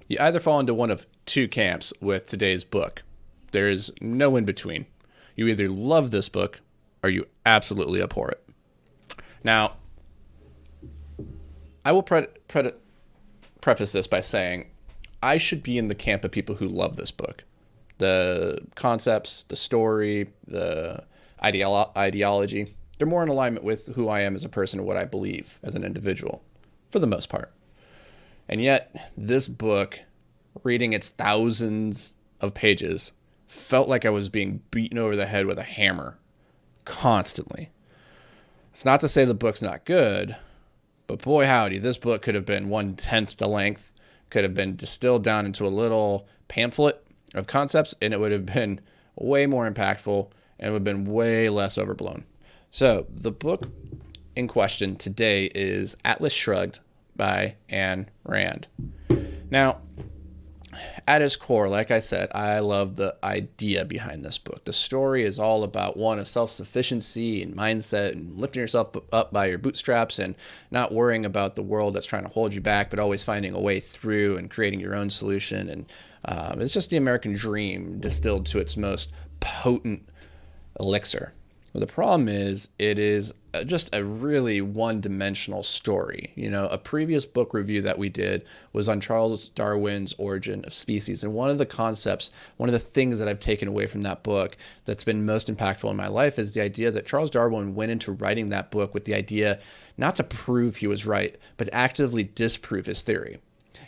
You either fall into one of two camps with today's book. There is no in between. You either love this book or you absolutely abhor it. Now, I will preface this by saying I should be in the camp of people who love this book. The concepts, the story, the ideology, they're more in alignment with who I am as a person and what I believe as an individual, for the most part. And yet, this book, reading its thousands of pages, felt like I was being beaten over the head with a hammer constantly. It's not to say the book's not good, but boy howdy, this book could have been 1/10 the length, could have been distilled down into a little pamphlet of concepts, and it would have been way more impactful and would have been way less overblown. So the book in question today is Atlas Shrugged by Ayn Rand. Now, at its core, like I said, I love the idea behind this book. The story is all about one of self-sufficiency and mindset and lifting yourself up by your bootstraps and not worrying about the world that's trying to hold you back, but always finding a way through and creating your own solution. And it's just the American dream distilled to its most potent elixir. Well, the problem is it is just a really one-dimensional story. You know, a previous book review that we did was on Charles Darwin's Origin of Species. And one of the concepts, one of the things that I've taken away from that book that's been most impactful in my life is the idea that Charles Darwin went into writing that book with the idea not to prove he was right, but to actively disprove his theory.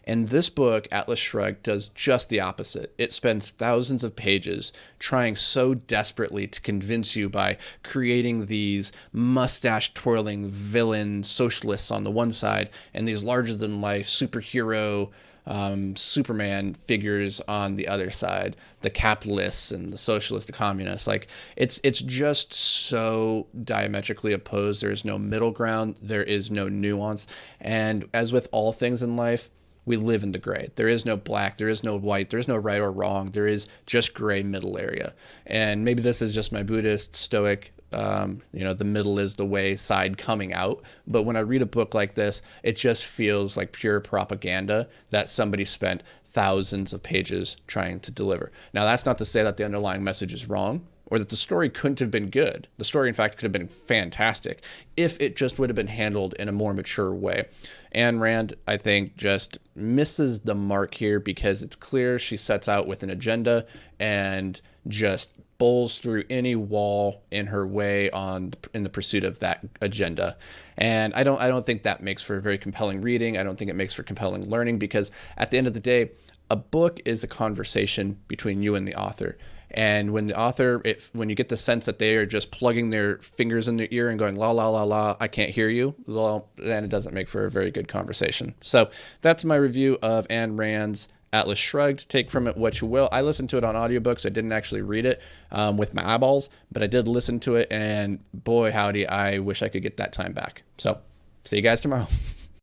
And this book, Atlas Shrugged, does just the opposite. It spends thousands of pages trying so desperately to convince you by creating these mustache-twirling villain socialists on the one side and these larger-than-life superhero Superman figures on the other side, the capitalists and the socialists, the communists. Like it's just so diametrically opposed. There is no middle ground. There is no nuance. And as with all things in life, we live in the gray. There is no black, there is no white, there is no right or wrong. There is just gray middle area. And maybe this is just my Buddhist, Stoic, the middle is the way side coming out. But when I read a book like this, it just feels like pure propaganda that somebody spent thousands of pages trying to deliver. Now, that's not to say that the underlying message is wrong, or that the story couldn't have been good. The story, in fact, could have been fantastic if it just would have been handled in a more mature way. Ayn Rand, I think, just misses the mark here because it's clear she sets out with an agenda and just bowls through any wall in her way in the pursuit of that agenda. And I don't think that makes for a very compelling reading. I don't think it makes for compelling learning because at the end of the day, a book is a conversation between you and the author. And when the author, when you get the sense that they are just plugging their fingers in their ear and going, la, la, la, la, I can't hear you, well, then it doesn't make for a very good conversation. So that's my review of Ayn Rand's Atlas Shrugged. Take from it what you will. I listened to it on audiobooks. I didn't actually read it with my eyeballs, but I did listen to it. And boy, howdy, I wish I could get that time back. So see you guys tomorrow.